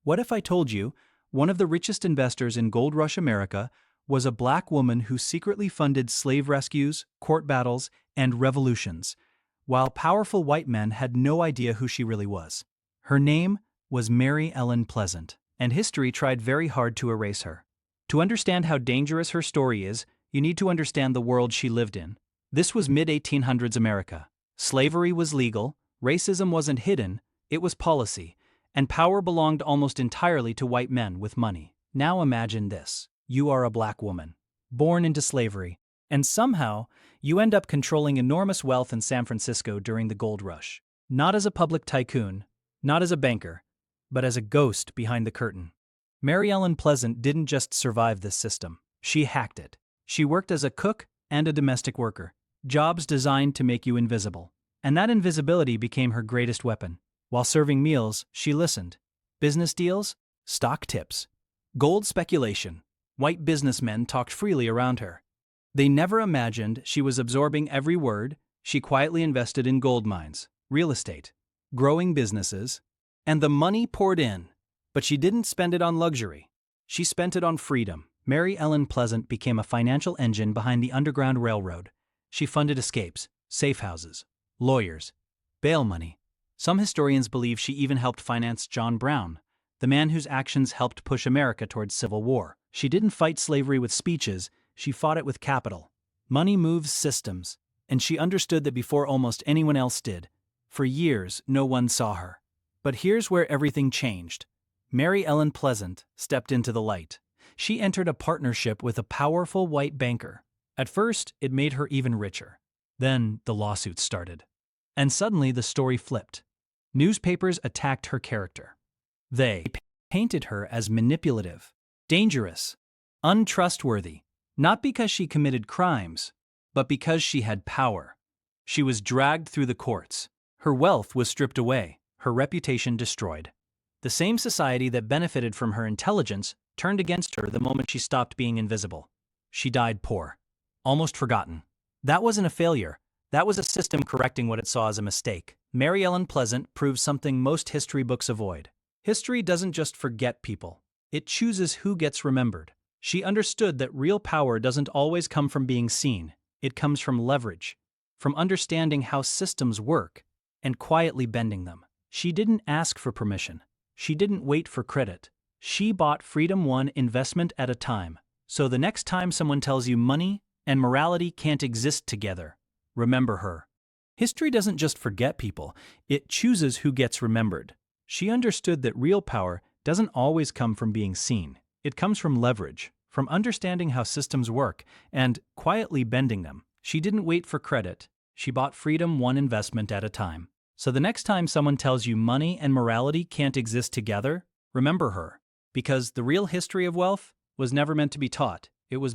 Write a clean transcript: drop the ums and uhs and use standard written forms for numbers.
What if I told you one of the richest investors in Gold Rush America was a black woman who secretly funded slave rescues, court battles, and revolutions, while powerful white men had no idea who she really was? Her name was Mary Ellen Pleasant, and history tried very hard to erase her. To understand how dangerous her story is, you need to understand the world she lived in. This was mid-1800s America. Slavery was legal, racism wasn't hidden, it was policy, and power belonged almost entirely to white men with money. Now imagine this. You are a black woman, born into slavery, and somehow you end up controlling enormous wealth in San Francisco during the gold rush. Not as a public tycoon, not as a banker, but as a ghost behind the curtain. Mary Ellen Pleasant didn't just survive this system, she hacked it. She worked as a cook and a domestic worker, jobs designed to make you invisible. And that invisibility became her greatest weapon. While serving meals, she listened. Business deals, stock tips, gold speculation. White businessmen talked freely around her. They never imagined she was absorbing every word. She quietly invested in gold mines, real estate, growing businesses, and the money poured in. But she didn't spend it on luxury. She spent it on freedom. Mary Ellen Pleasant became a financial engine behind the Underground Railroad. She funded escapes, safe houses, lawyers, bail money. Some historians believe she even helped finance John Brown, the man whose actions helped push America towards civil war. She didn't fight slavery with speeches, she fought it with capital. Money moves systems, and she understood that before almost anyone else did. For years, no one saw her. But here's where everything changed. Mary Ellen Pleasant stepped into the light. She entered a partnership with a powerful white banker. At first, it made her even richer. Then the lawsuits started. And suddenly the story flipped. Newspapers attacked her character. They painted her as manipulative, dangerous, untrustworthy, not because she committed crimes, but because she had power. She was dragged through the courts. Her wealth was stripped away, her reputation destroyed. The same society that benefited from her intelligence turned against her the moment she stopped being invisible. She died poor, almost forgotten. That wasn't a failure. That was a system correcting what it saw as a mistake. Mary Ellen Pleasant proves something most history books avoid. History doesn't just forget people. It chooses who gets remembered. She understood that real power doesn't always come from being seen. It comes from leverage, from understanding how systems work, and quietly bending them. She didn't ask for permission. She didn't wait for credit. She bought freedom one investment at a time. So the next time someone tells you money and morality can't exist together, remember her. History doesn't just forget people, it chooses who gets remembered. She understood that real power doesn't always come from being seen. It comes from leverage, from understanding how systems work, and quietly bending them. She didn't wait for credit. She bought freedom one investment at a time. So the next time someone tells you money and morality can't exist together, remember her. Because the real history of wealth was never meant to be taught. It was